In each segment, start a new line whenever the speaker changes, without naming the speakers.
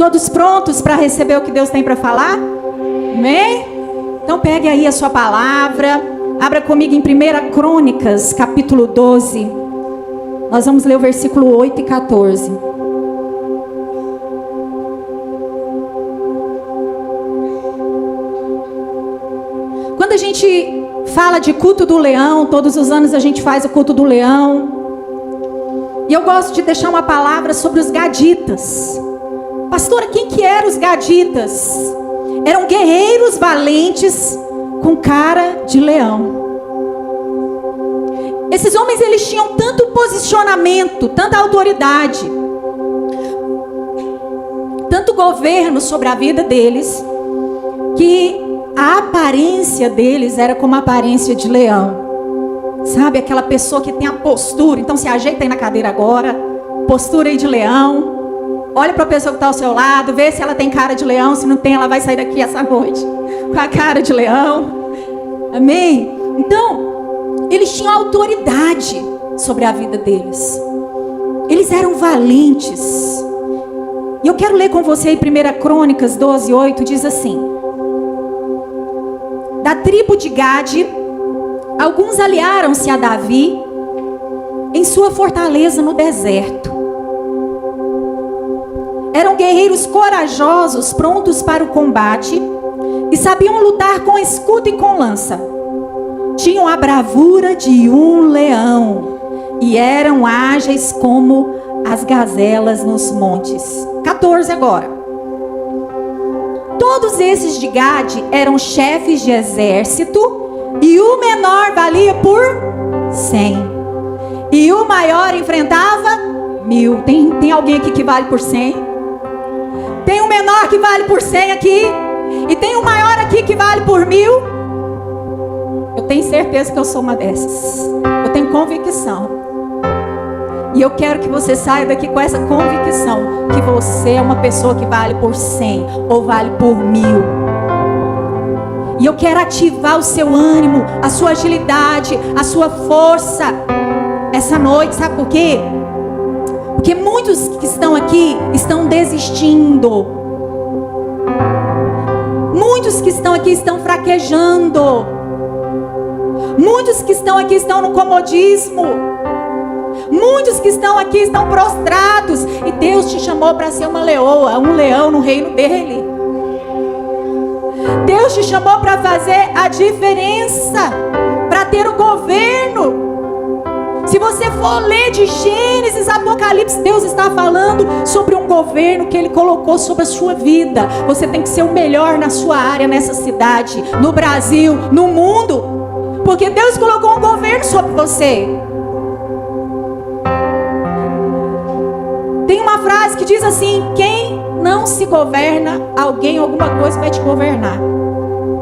Todos prontos para receber o que Deus tem para falar? Amém? Então pegue aí a sua palavra. Abra comigo em 1 Crônicas, capítulo 12. Nós vamos ler o versículo 8 e 14. Quando a gente fala de culto do leão, todos os anos a gente faz o culto do leão. E eu gosto de deixar uma palavra sobre os gaditas. Pastora, quem que eram os gaditas? Eram guerreiros valentes com cara de leão. Esses homens, eles tinham tanto posicionamento, tanta autoridade, tanto governo sobre a vida deles, que a aparência deles era como a aparência de leão. Sabe, aquela pessoa que tem a postura. Então se ajeita aí na cadeira agora. Postura aí de leão. Olha para a pessoa que está ao seu lado. Vê se ela tem cara de leão. Se não tem, ela vai sair daqui essa noite com a cara de leão. Amém? Então, eles tinham autoridade sobre a vida deles. Eles eram valentes. E eu quero ler com você aí 1 Crônicas 12, 8. Diz assim: da tribo de Gade, alguns aliaram-se a Davi em sua fortaleza no deserto. Eram guerreiros corajosos, prontos para o combate, e sabiam lutar com escudo e com lança. Tinham a bravura de um leão e eram ágeis como as gazelas nos montes. 14 agora. Todos esses de Gade eram chefes de exército, e o menor valia por 100. E o maior enfrentava 1000. Tem alguém aqui que vale por 100? Tem um menor que vale por 100 aqui? E tem um maior aqui que vale por 1000? Eu tenho certeza que eu sou uma dessas. Eu tenho convicção. E eu quero que você saia daqui com essa convicção, que você é uma pessoa que vale por 100 ou vale por 1000. E eu quero ativar o seu ânimo, a sua agilidade, a sua força essa noite. Sabe por quê? Porque muitos que estão aqui estão desistindo. Muitos que estão aqui estão fraquejando. Muitos que estão aqui estão no comodismo. Muitos que estão aqui estão prostrados. E Deus te chamou para ser uma leoa, um leão no reino dele. Deus te chamou para fazer a diferença, para ter o governo. Se você for ler de Gênesis, Apocalipse, Deus está falando sobre um governo que Ele colocou sobre a sua vida. Você tem que ser o melhor na sua área, nessa cidade, no Brasil, no mundo, porque Deus colocou um governo sobre você. Tem uma frase que diz assim: quem não se governa, alguém, alguma coisa vai te governar.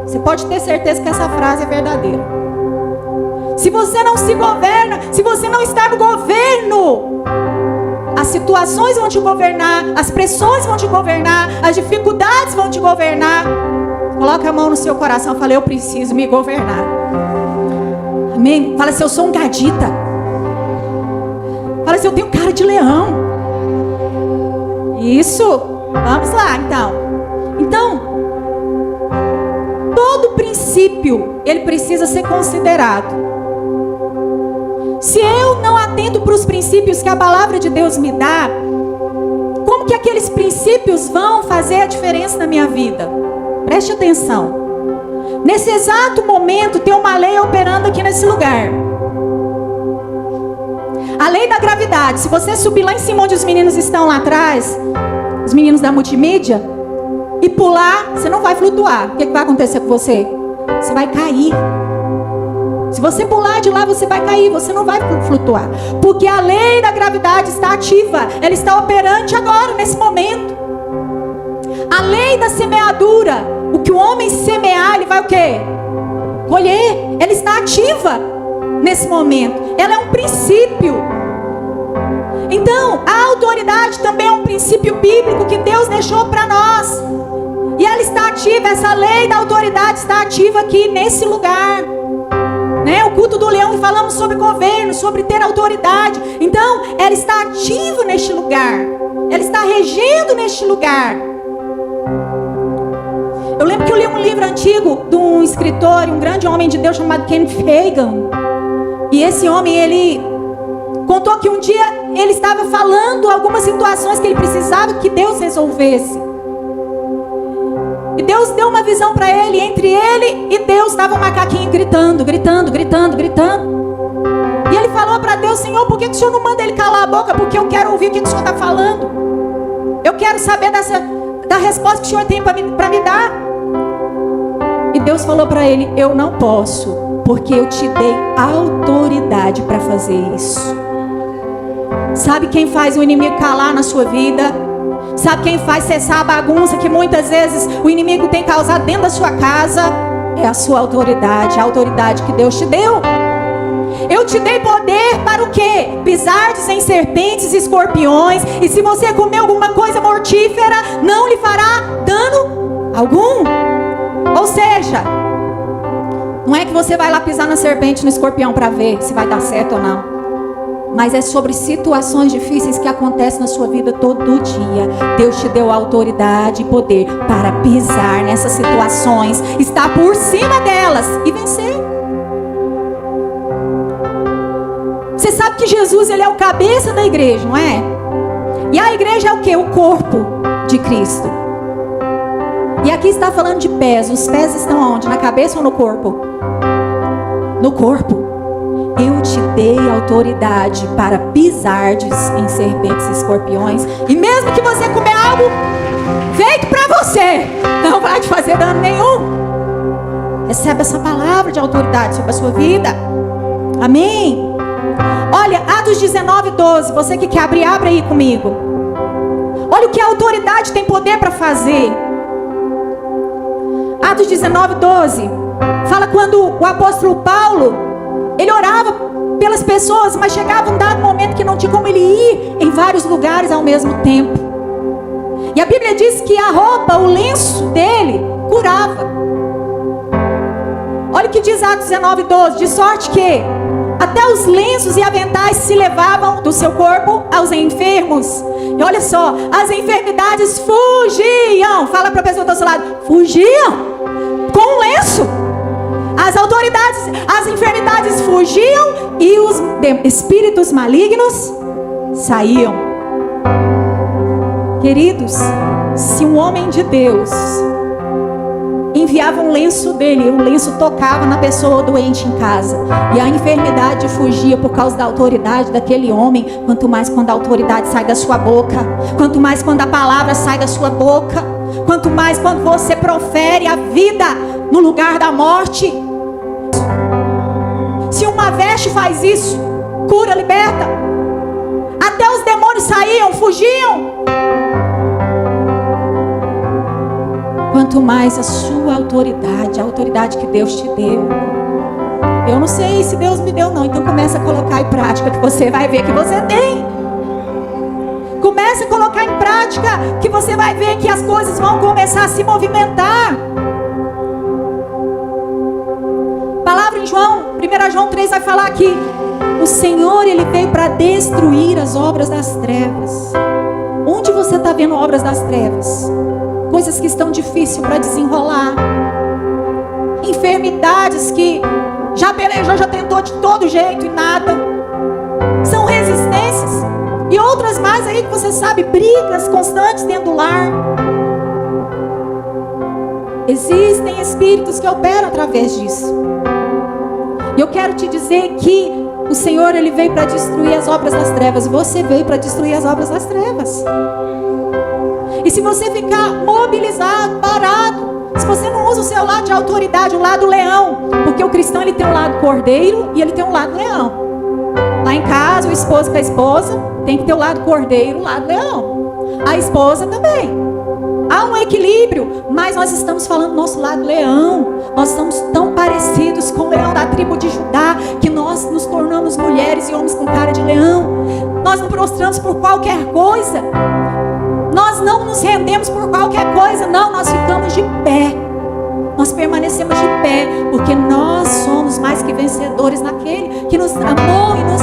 Você pode ter certeza que essa frase é verdadeira. Se você não se governa, se você não está no governo, as situações vão te governar, as pressões vão te governar, as dificuldades vão te governar. Coloca a mão no seu coração e fala: eu preciso me governar. Amém? Fala assim: eu sou um gadita. Fala assim: eu tenho cara de leão. Isso. Vamos lá então, todo princípio ele precisa ser considerado. Se eu não atento para os princípios que a palavra de Deus me dá, como que aqueles princípios vão fazer a diferença na minha vida? Preste atenção. Nesse exato momento tem uma lei operando aqui nesse lugar. A lei da gravidade. Se você subir lá em cima onde os meninos estão lá atrás, os meninos da multimídia, e pular, você não vai flutuar. O que vai acontecer com você? Você vai cair. Se você pular de lá, você vai cair, você não vai flutuar. Porque a lei da gravidade está ativa, ela está operante agora, nesse momento. A lei da semeadura, o que o homem semear, ele vai o quê? Colher. Ela está ativa nesse momento. Ela é um princípio. Então, a autoridade também é um princípio bíblico que Deus deixou para nós. E ela está ativa, essa lei da autoridade está ativa aqui nesse lugar. O culto do leão, e falamos sobre governo, sobre ter autoridade. Então, ela está ativa neste lugar. ela está regendo neste lugar. Eu lembro que eu li um livro antigo de um escritor, um grande homem de Deus chamado Kenneth Hagin. E esse homem, ele contou que um dia ele estava falando algumas situações que ele precisava que Deus resolvesse. E Deus deu uma visão para ele. Entre ele e Deus estava um macaquinho gritando. E ele falou para Deus: Senhor, por que o Senhor não manda ele calar a boca? Porque eu quero ouvir o que o Senhor está falando. Eu quero saber da resposta que o Senhor tem para me dar. E Deus falou para ele: eu não posso, porque eu te dei autoridade para fazer isso. Sabe quem faz o inimigo calar na sua vida? Sabe quem faz cessar a bagunça que muitas vezes o inimigo tem causado dentro da sua casa? É a sua autoridade, a autoridade que Deus te deu. Eu te dei poder para o quê? Pisardes em serpentes e escorpiões, e se você comer alguma coisa mortífera, não lhe fará dano algum. Ou seja, não é que você vai lá pisar na serpente, no escorpião para ver se vai dar certo ou não. Mas é sobre situações difíceis que acontecem na sua vida todo dia. Deus te deu autoridade e poder para pisar nessas situações, estar por cima delas e vencer. Você sabe que Jesus, ele é o cabeça da igreja, não é? E a igreja é o quê? O corpo de Cristo. E aqui está falando de pés. Os pés estão onde? Na cabeça ou no corpo? No corpo. Eu te dei autoridade para pisardes em serpentes e escorpiões. E mesmo que você comer algo feito para você, não vai te fazer dano nenhum. Recebe essa palavra de autoridade sobre a sua vida. Amém? Olha, Atos 19:12. Você que quer abrir, abre aí comigo. Olha o que a autoridade tem poder para fazer. Atos 19:12 fala quando o apóstolo Paulo, ele orava pelas pessoas, mas chegava um dado momento que não tinha como ele ir em vários lugares ao mesmo tempo. E a Bíblia diz que a roupa, o lenço dele, curava. Olha o que diz Atos 19:12. De sorte que até os lenços e aventais se levavam do seu corpo aos enfermos. E olha só, as enfermidades fugiam. Fala para a pessoa do seu lado: fugiam com o lenço. As enfermidades fugiam e os espíritos malignos saíam. Queridos, se um homem de Deus enviava um lenço dele, o lenço tocava na pessoa doente em casa, e a enfermidade fugia por causa da autoridade daquele homem, quanto mais quando a autoridade sai da sua boca, quanto mais quando a palavra sai da sua boca, quanto mais quando você profere a vida no lugar da morte. Se uma veste faz isso, cura, liberta. Até os demônios saíam, fugiam. Quanto mais a sua autoridade, a autoridade que Deus te deu. Eu não sei se Deus me deu não, então começa a colocar em prática, que você vai ver que você tem. Começa a colocar em prática, que você vai ver que as coisas vão começar a se movimentar. Palavra em João, 1 João 3 vai falar que o Senhor, ele veio para destruir as obras das trevas. Onde você está vendo obras das trevas? Coisas que estão difíceis para desenrolar, enfermidades que já pelejou, já tentou de todo jeito e nada, são resistências, e outras mais aí que você sabe, brigas constantes dentro do lar. Existem espíritos que operam através disso. E eu quero te dizer que o Senhor, ele veio para destruir as obras das trevas. Você veio para destruir as obras das trevas. E se você ficar mobilizado, parado, se você não usa o seu lado de autoridade, o lado leão, porque o cristão, ele tem um lado cordeiro e ele tem um lado leão. Lá em casa, o esposo com a esposa tem que ter o lado cordeiro, o lado leão. A esposa também. Há um equilíbrio, mas nós estamos falando do nosso lado leão. Nós estamos tão parecidos com o leão da tribo de Judá, que nós nos tornamos mulheres e homens com cara de leão. Nós não prostramos por qualquer coisa. Nós não nos rendemos por qualquer coisa, não. Nós ficamos de pé. nós permanecemos de pé, porque nós somos mais que vencedores naquele que nos amou e nos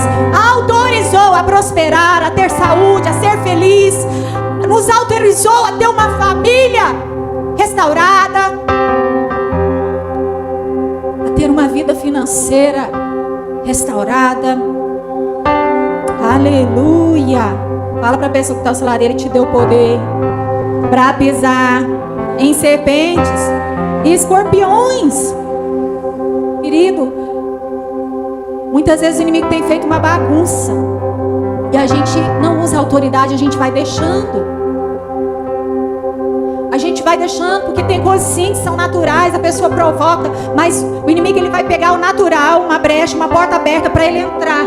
autorizou a prosperar, a ter saúde, a ser feliz, nos autorizou a ter uma família restaurada, a ter uma vida financeira restaurada. Aleluia. Fala para a pessoa que está ao seu lado: Ele te deu poder para pisar em serpentes e escorpiões. Querido, muitas vezes o inimigo tem feito uma bagunça e a gente não usa autoridade, a gente vai deixando. A gente vai deixando, porque tem coisas sim que são naturais, a pessoa provoca, mas o inimigo ele vai pegar o natural, uma brecha, uma porta aberta para ele entrar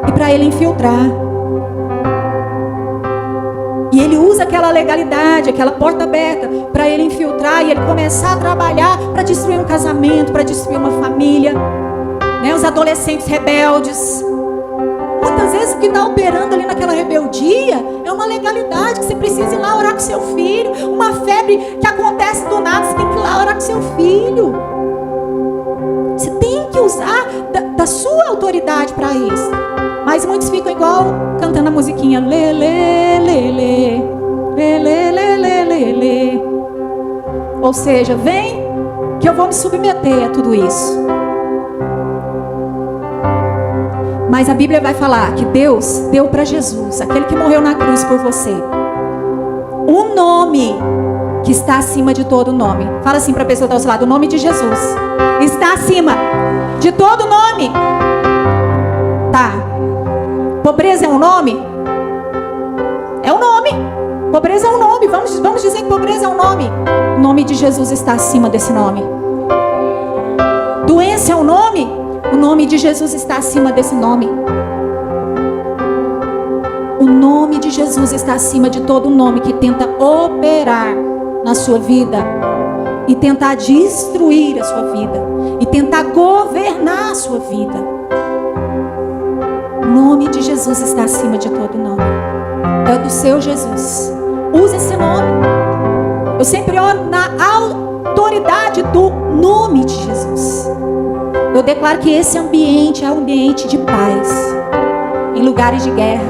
e para ele infiltrar. E ele usa aquela legalidade, aquela porta aberta para ele infiltrar e ele começar a trabalhar para destruir um casamento, para destruir uma família, né? Os adolescentes rebeldes. Muitas vezes o que está operando ali naquela rebeldia é uma legalidade, que você precisa ir lá orar com seu filho. Uma febre que acontece do nada, você tem que ir lá orar com seu filho. Você tem que usar da sua autoridade para isso. Mas muitos ficam igual cantando a musiquinha lê, lê, lê, lê, lê, lê, lê, lê, lê, lê. Ou seja, vem que eu vou me submeter a tudo isso. Mas a Bíblia vai falar que Deus deu para Jesus, aquele que morreu na cruz por você, um nome que está acima de todo nome. Fala assim para a pessoa que está ao seu lado: o nome de Jesus está acima de todo nome. Tá. Pobreza é um nome? É um nome. Pobreza é um nome. Vamos dizer que pobreza é um nome. O nome de Jesus está acima desse nome. Doença é um nome? O nome de Jesus está acima desse nome. O nome de Jesus está acima de todo nome que tenta operar na sua vida e tentar destruir a sua vida e tentar governar a sua vida. O nome de Jesus está acima de todo nome. É o do seu Jesus. Use esse nome. Eu sempre oro na autoridade do nome de Jesus. Eu declaro que esse ambiente é um ambiente de paz em lugares de guerra.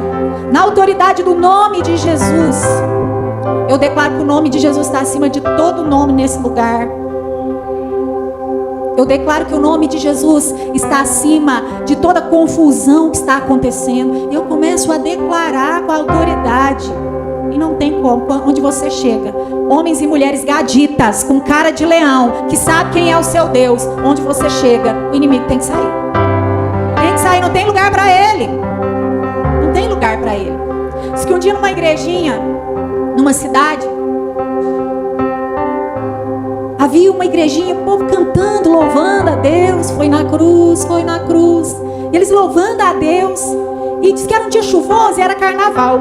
Na autoridade do nome de Jesus, eu declaro que o nome de Jesus está acima de todo nome nesse lugar. Eu declaro que o nome de Jesus está acima de toda confusão que está acontecendo. Eu começo a declarar com a autoridade. E não tem como, onde você chega, homens e mulheres gaditas, com cara de leão, que sabe quem é o seu Deus, onde você chega, o inimigo tem que sair. Tem que sair, não tem lugar para ele. Não tem lugar para ele. Diz que um dia numa igrejinha, numa cidade, havia uma igrejinha, o povo cantando, louvando a Deus. Foi na cruz, foi na cruz. E eles louvando a Deus. E diz que era um dia chuvoso e era carnaval.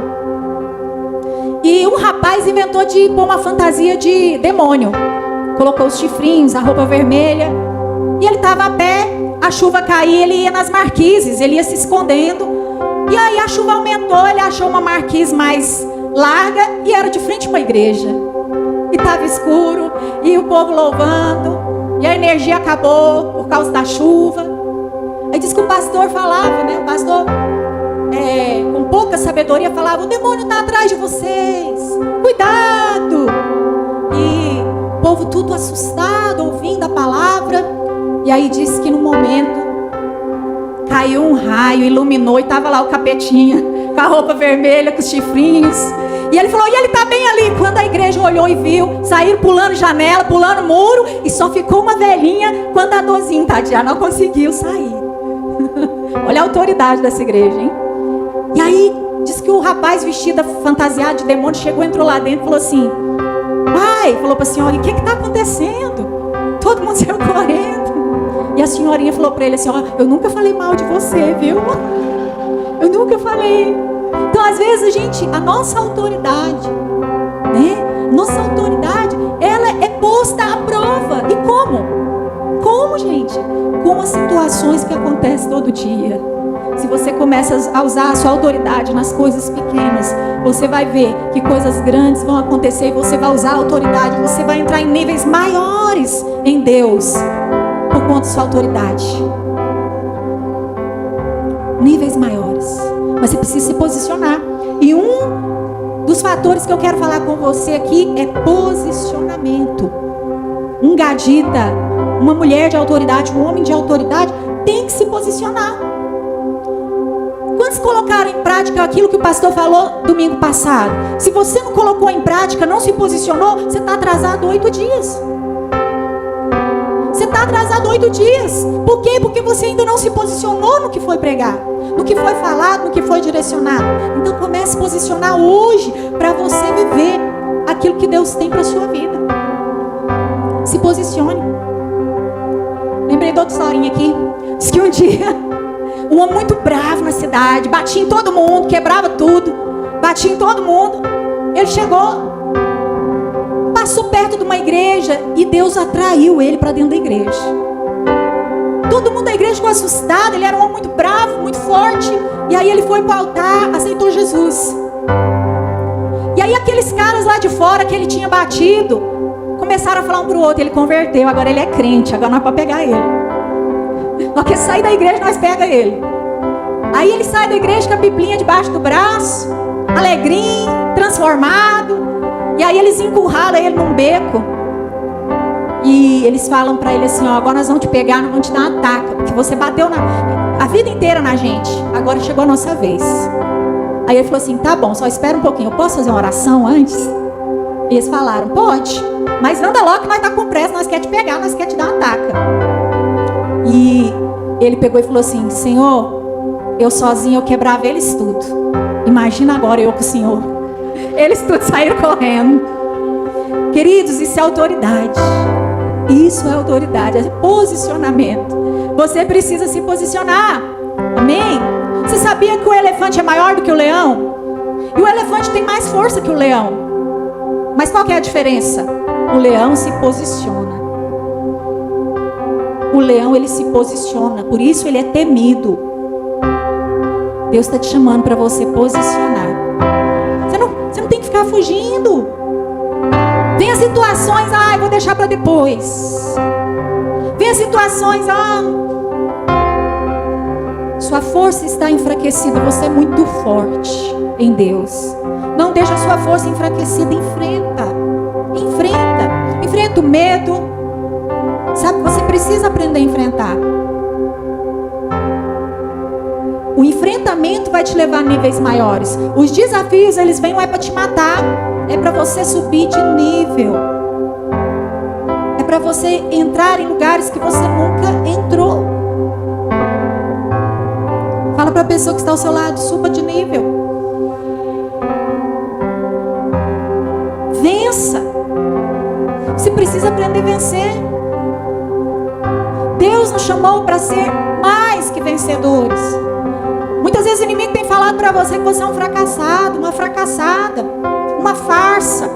E um rapaz inventou de pôr uma fantasia de demônio. Colocou os chifrinhos, a roupa vermelha. E ele estava a pé, a chuva caía, ele ia nas marquises, ele ia se escondendo. E aí a chuva aumentou, ele achou uma marquise mais larga e era de frente a uma igreja. E estava escuro, e o povo louvando, e a energia acabou por causa da chuva. Aí diz que o pastor falava, né? O pastor, com pouca sabedoria, falava: o demônio está atrás de vocês, cuidado. E o povo tudo assustado, ouvindo a palavra. E aí diz que no momento caiu um raio, iluminou, e estava lá o capetinha, com a roupa vermelha, com os chifrinhos. E ele falou: e ele está bem ali. Quando a igreja olhou e viu, saíram pulando janela, pulando muro, e só ficou uma velhinha com andadorzinho, tadinha, não conseguiu sair. Olha a autoridade dessa igreja, hein? E aí, diz que o rapaz vestido, fantasiado de demônio, chegou, entrou lá dentro e falou assim: pai, falou para a senhora, o que está acontecendo? Todo mundo saiu correndo. E a senhorinha falou para ele assim: ó, eu nunca falei mal de você, viu? Eu nunca falei. Então, às vezes, a nossa autoridade, né? Nossa autoridade, ela é posta à prova. E como? Como, gente? Com as situações que acontecem todo dia. Se você começa a usar a sua autoridade nas coisas pequenas, você vai ver que coisas grandes vão acontecer e você vai usar a autoridade, você vai entrar em níveis maiores em Deus por conta da sua autoridade. Níveis maiores. Mas você precisa se posicionar. E um dos fatores que eu quero falar com você aqui é posicionamento. Um gadita, uma mulher de autoridade, um homem de autoridade tem que se posicionar. Quantos colocaram em prática aquilo que o pastor falou domingo passado? Se você não colocou em prática, não se posicionou, você está atrasado 8 dias. Você está atrasado 8 dias. Por quê? Porque você ainda não se posicionou no que foi pregado, no que foi falado, no que foi direcionado. Então comece a se posicionar hoje para você viver aquilo que Deus tem para a sua vida. Se posicione. Lembrei de outra historinha aqui. Diz que um dia um homem muito bravo na cidade, batia em todo mundo, quebrava tudo, batia em todo mundo. Ele chegou, passou perto de uma igreja e Deus atraiu ele para dentro da igreja. Todo mundo da igreja ficou assustado. Ele era um homem muito bravo, muito forte. E aí ele foi para o altar, aceitou Jesus. E aí aqueles caras lá de fora que ele tinha batido começaram a falar um para o outro. Ele converteu, agora ele é crente, agora nós podemos pegar ele. Nós que sair da igreja, nós pega ele. Aí ele sai da igreja com a biblinha debaixo do braço, alegrinho, transformado. E aí eles encurralam ele num beco. E eles falam para ele assim, ó, agora nós vamos te pegar, nós vamos te dar uma taca, porque você bateu a vida inteira na gente, agora chegou a nossa vez. Aí ele falou assim, tá bom, só espera um pouquinho, eu posso fazer uma oração antes? E eles falaram, pode, mas anda logo que nós tá com pressa, nós quer te pegar, nós quer te dar uma taca. E ele pegou e falou assim, Senhor, eu sozinho eu quebrava eles tudo, imagina agora eu com o Senhor. Eles todos saíram correndo. Queridos, isso é autoridade. Isso é autoridade, é posicionamento. Você precisa se posicionar. Amém? Você sabia que o elefante é maior do que o leão? E o elefante tem mais força que o leão. Mas qual que é a diferença? O leão se posiciona. O leão, ele se posiciona. Por isso ele é temido. Deus está te chamando para você posicionar. Você não tem que ficar fugindo. Vem as situações, eu vou deixar para depois. Vem as situações, sua força está enfraquecida, você é muito forte em Deus. Não deixa a sua força enfraquecida, enfrenta o medo. Sabe, você precisa aprender a enfrentar. O enfrentamento vai te levar a níveis maiores. Os desafios, eles vêm não é para te matar, é para você subir de nível. É para você entrar em lugares que você nunca entrou. Fala para a pessoa que está ao seu lado, suba de nível. Vença. Você precisa aprender a vencer. Deus nos chamou para ser mais que vencedores. Muitas vezes o inimigo tem falado para você que você é um fracassado, uma fracassada, uma farsa.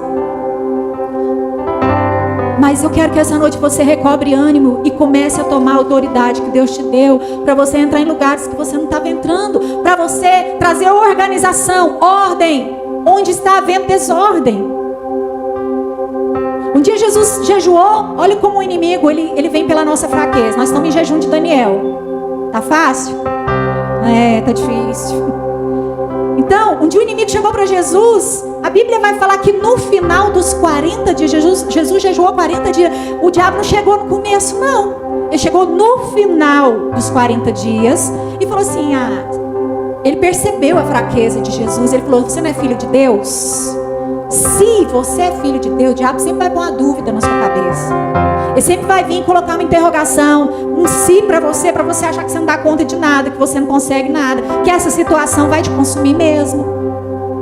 Mas eu quero que essa noite você recobre ânimo e comece a tomar a autoridade que Deus te deu, para você entrar em lugares que você não estava entrando, para você trazer organização, ordem, onde está havendo desordem. Um dia Jesus jejuou, olha como o inimigo, ele vem pela nossa fraqueza. Nós estamos em jejum de Daniel. Tá fácil? Tá difícil. Então, um dia o inimigo chegou para Jesus. A Bíblia vai falar que no final dos 40 dias, Jesus jejuou 40 dias. O diabo não chegou no começo, não. Ele chegou no final dos 40 dias e falou assim, ele percebeu a fraqueza de Jesus. Ele falou, você não é filho de Deus? Se você é filho de Deus, o diabo sempre vai pôr uma dúvida na sua cabeça. Ele sempre vai vir colocar uma interrogação, um se para você achar que você não dá conta de nada, que você não consegue nada, que essa situação vai te consumir mesmo.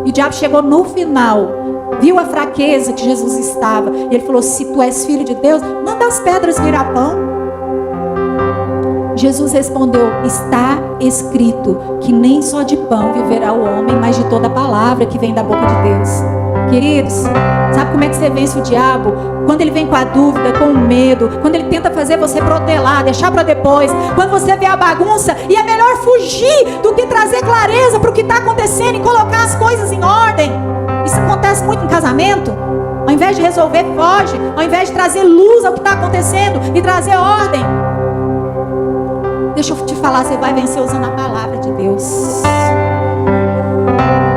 E o diabo chegou no final, viu a fraqueza que Jesus estava, e ele falou, se tu és filho de Deus, manda as pedras virar pão. Jesus respondeu: está escrito que nem só de pão viverá o homem, mas de toda palavra que vem da boca de Deus. Queridos, sabe como é que você vence o diabo? Quando ele vem com a dúvida, com o medo, quando ele tenta fazer você protelar, deixar para depois, quando você vê a bagunça, e é melhor fugir do que trazer clareza para o que está acontecendo e colocar as coisas em ordem. Isso acontece muito em casamento. Ao invés de resolver, foge. Ao invés de trazer luz ao que está acontecendo e trazer ordem. Deixa eu te falar, você vai vencer usando a palavra de Deus.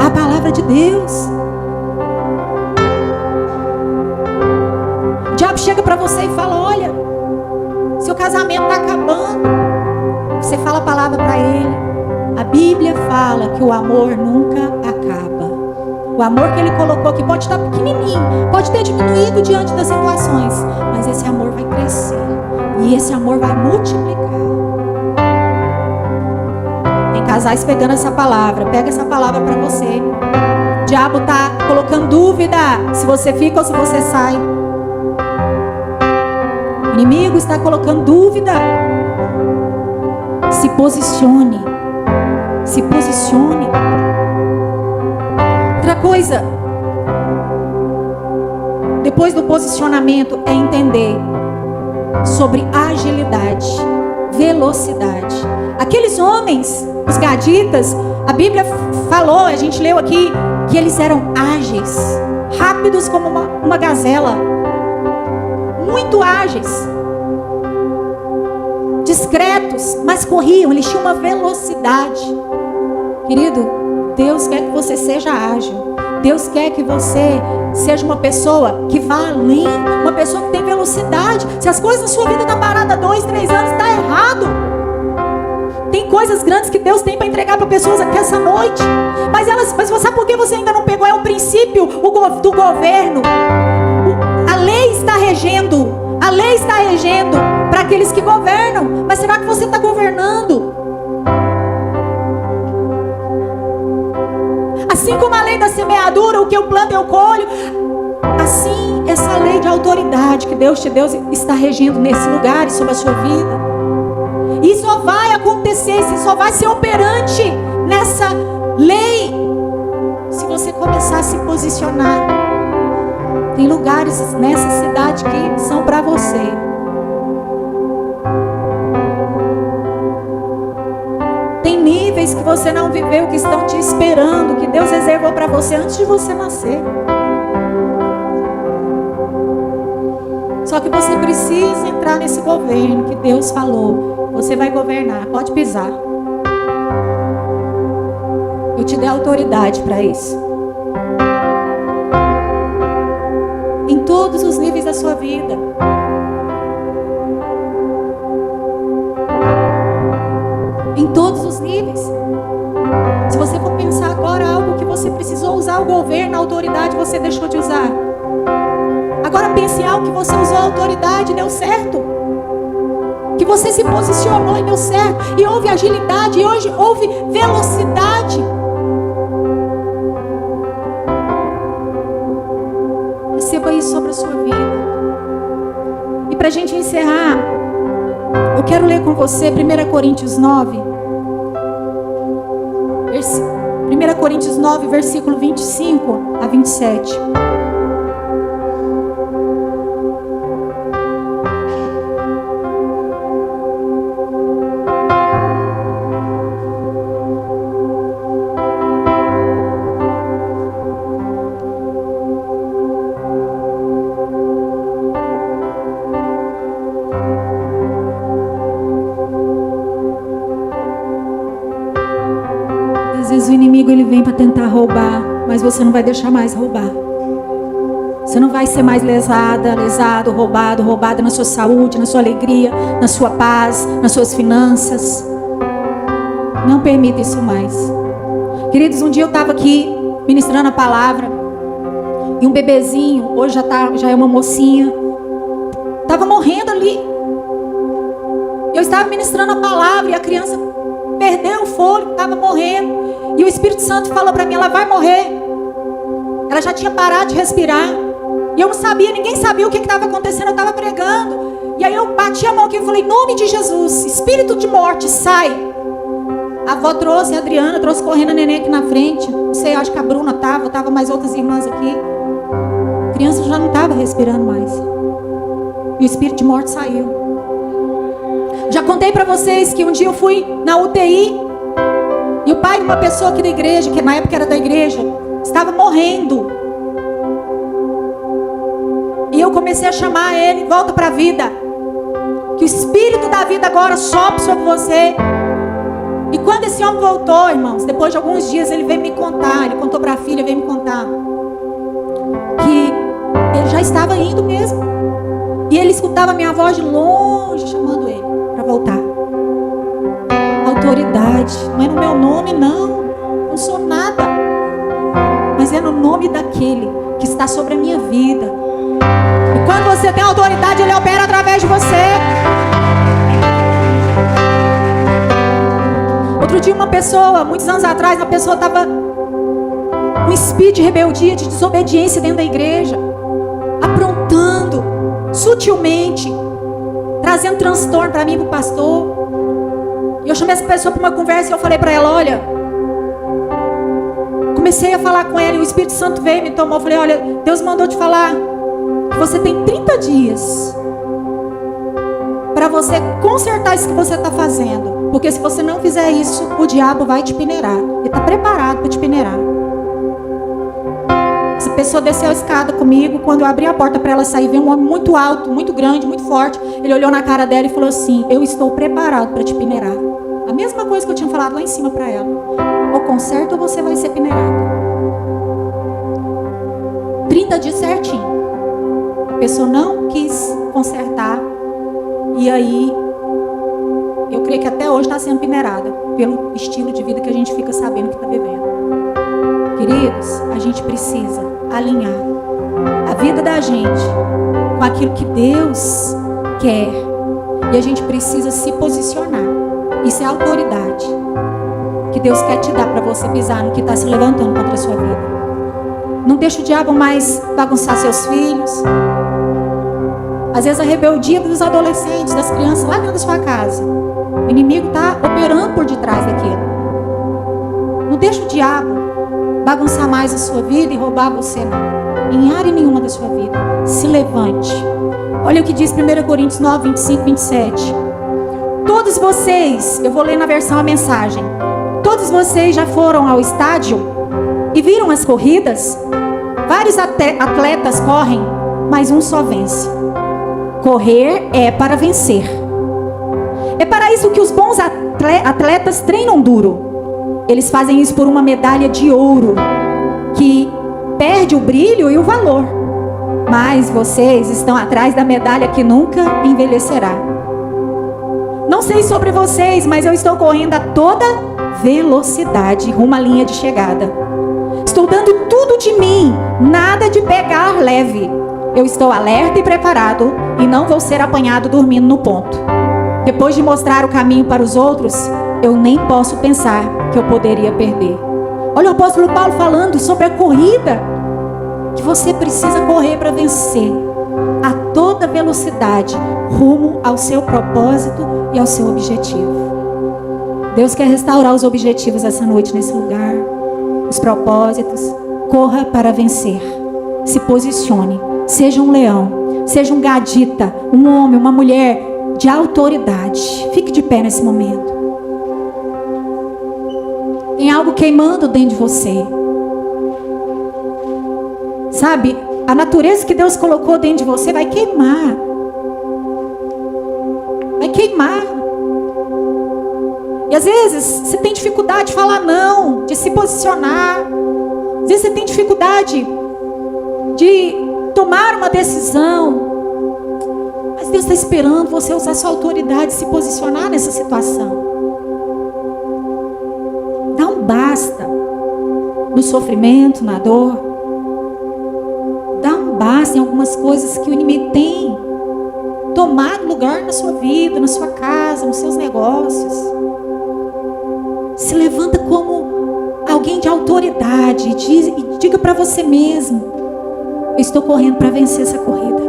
A palavra de Deus. O diabo chega para você e fala: olha, seu casamento está acabando. Você fala a palavra para ele. A Bíblia fala que o amor nunca acaba. O amor que ele colocou aqui pode estar pequenininho, pode ter diminuído diante das situações, mas esse amor vai crescer e esse amor vai multiplicar. Tem casais pegando essa palavra. Pega essa palavra para você. O diabo está colocando dúvida se você fica ou se você sai. O inimigo está colocando dúvida. Se posicione. Se posicione. Outra coisa, depois do posicionamento, é entender sobre agilidade, velocidade. Aqueles homens, os gaditas, a Bíblia falou, a gente leu aqui, que eles eram ágeis, rápidos como uma gazela, muito ágeis, discretos, mas corriam, eles tinham uma velocidade. Querido, Deus quer que você seja ágil. Deus quer que você seja uma pessoa que vá além, uma pessoa que tem velocidade. Se as coisas na sua vida estão paradas 2, 3 anos, está errado. Tem coisas grandes que Deus tem para entregar para pessoas aqui essa noite. Mas você sabe por que você ainda não pegou? É um princípio do governo. A lei está regendo. A lei está regendo para aqueles que governam. Mas será que você está governando? Assim como a lei da semeadura, o que eu planto eu colho, assim essa lei de autoridade que Deus te deu está regendo nesse lugar e sobre a sua vida. E só vai acontecer, só vai ser operante nessa lei se você começar a se posicionar. Tem lugares nessa cidade que são para você. Tem níveis que você não viveu, que estão te esperando, que Deus reservou para você antes de você nascer. Só que você precisa entrar nesse governo que Deus falou. Você vai governar, pode pisar. Eu te dei autoridade para isso. Em todos os níveis da sua vida. Em todos os níveis. Se você for pensar agora algo que você precisou usar o governo, a autoridade, você deixou de usar. Agora pense em algo que você usou a autoridade e deu certo. Que você se posicionou e deu certo. E houve agilidade, e hoje houve velocidade. Receba isso sobre a sua vida. E para a gente encerrar, eu quero ler com você 1 Coríntios 9. 1 Coríntios 9, versículo 25 a 27. Às vezes o inimigo ele vem para tentar roubar, mas você não vai deixar mais roubar. Você não vai ser mais lesado, roubada na sua saúde, na sua alegria, na sua paz, nas suas finanças. Não permita isso mais. Queridos, um dia eu estava aqui ministrando a palavra e um bebezinho, hoje já é uma mocinha, estava morrendo ali. Eu estava ministrando a palavra e a criança perdeu o fôlego, estava morrendo. E o Espírito Santo falou para mim, ela vai morrer. Ela já tinha parado de respirar. E eu não sabia, ninguém sabia o que estava acontecendo. Eu estava pregando. E aí eu bati a mão aqui e falei, em nome de Jesus, espírito de morte, sai. A avó trouxe, a Adriana trouxe correndo a neném aqui na frente. Não sei, acho que a Bruna tava mais outras irmãs aqui. A criança já não estava respirando mais. E o espírito de morte saiu. Já contei para vocês que um dia eu fui na UTI. E o pai de uma pessoa aqui da igreja, que na época era da igreja, estava morrendo. E eu comecei a chamar ele, volta para a vida. Que o espírito da vida agora sopre sobre você. E quando esse homem voltou, irmãos, depois de alguns dias ele veio me contar, ele contou para a filha, veio me contar que ele já estava indo mesmo. E ele escutava a minha voz de longe chamando ele para voltar. Autoridade, não é no meu nome não sou nada, mas é no nome daquele que está sobre a minha vida. E quando você tem autoridade, ele opera através de você. Outro dia uma pessoa, muitos anos atrás, uma pessoa estava com espírito de rebeldia, de desobediência dentro da igreja, aprontando, sutilmente, trazendo transtorno para mim e para o pastor. E eu chamei essa pessoa para uma conversa e eu falei para ela, olha, comecei a falar com ela e o Espírito Santo veio e me tomou. Eu falei, olha, Deus mandou te falar que você tem 30 dias para você consertar isso que você está fazendo. Porque se você não fizer isso, o diabo vai te peneirar. Ele está preparado para te peneirar. Essa pessoa desceu a escada comigo. Quando eu abri a porta para ela sair, veio um homem muito alto, muito grande, muito forte. Ele olhou na cara dela e falou assim, eu estou preparado para te peneirar. A mesma coisa que eu tinha falado lá em cima para ela. Ou conserta ou você vai ser peneirado. 30 dias certinho. A pessoa não quis consertar. E aí, eu creio que até hoje está sendo peneirada. Pelo estilo de vida que a gente fica sabendo que está vivendo. Queridos, a gente precisa alinhar a vida da gente com aquilo que Deus quer. E a gente precisa se posicionar. Isso é autoridade que Deus quer te dar para você pisar no que está se levantando contra a sua vida. Não deixa o diabo mais bagunçar seus filhos. Às vezes a rebeldia dos adolescentes, das crianças lá dentro da sua casa. O inimigo está operando por detrás daquilo. Não deixa o diabo bagunçar mais a sua vida e roubar você, não. Em área nenhuma da sua vida. Se levante. Olha o que diz 1 Coríntios 9, 25, 27. Todos vocês, eu vou ler na versão a mensagem. Todos vocês já foram ao estádio e viram as corridas? Vários atletas correm, mas um só vence. Correr é para vencer. É para isso que os bons atletas treinam duro. Eles fazem isso por uma medalha de ouro, que perde o brilho e o valor. Mas vocês estão atrás da medalha que nunca envelhecerá. Não sei sobre vocês, mas eu estou correndo a toda velocidade rumo à linha de chegada. Estou dando tudo de mim, nada de pegar leve. Eu estou alerta e preparado e não vou ser apanhado dormindo no ponto. Depois de mostrar o caminho para os outros, eu nem posso pensar que eu poderia perder. Olha o apóstolo Paulo falando sobre a corrida que você precisa correr para vencer a toda velocidade rumo ao seu propósito e ao seu objetivo. Deus quer restaurar os objetivos essa noite nesse lugar, os propósitos. Corra para vencer. Se posicione. Seja um leão, seja um gadita, um homem, uma mulher de autoridade. Fique de pé nesse momento. Tem algo queimando dentro de você. Sabe, a natureza que Deus colocou dentro de você vai queimar. Vai queimar. E às vezes você tem dificuldade de falar não, de se posicionar. Às vezes você tem dificuldade de tomar uma decisão. Mas Deus está esperando você usar sua autoridade e se posicionar nessa situação. Dá um basta no sofrimento, na dor. Dá um basta em algumas coisas que o inimigo tem tomado lugar na sua vida, na sua casa, nos seus negócios. Se levanta como alguém de autoridade e diga para você mesmo: eu estou correndo para vencer essa corrida.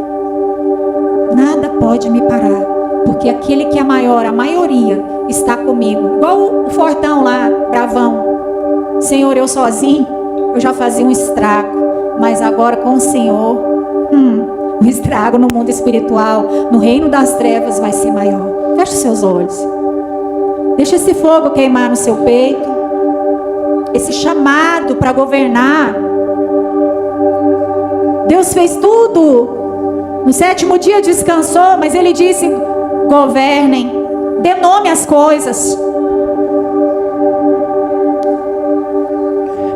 Nada pode me parar, porque aquele que é maior, a maioria, está comigo. Igual o fortão lá, bravão. Senhor, eu sozinho, eu já fazia um estrago, mas agora com o Senhor, o estrago no mundo espiritual, no reino das trevas vai ser maior. Feche os seus olhos. Deixa esse fogo queimar no seu peito. Esse chamado para governar. Deus fez tudo. No 7º dia descansou, mas Ele disse: governem, dê nome às coisas.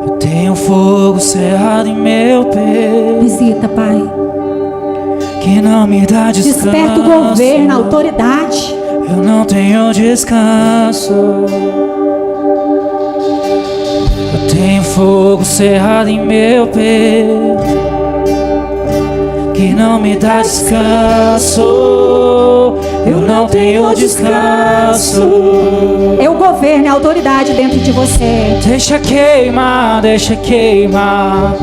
Eu tenho fogo cerrado em meu peito,
Visita, Pai.
que não me dá descanso.
Desperta o governo, a autoridade.
Eu não tenho descanso. Eu tenho fogo cerrado em meu peito, que não me dá descanso. Eu não tenho descanso.
É o governo, é a autoridade dentro de você.
Deixa queimar, deixa queimar.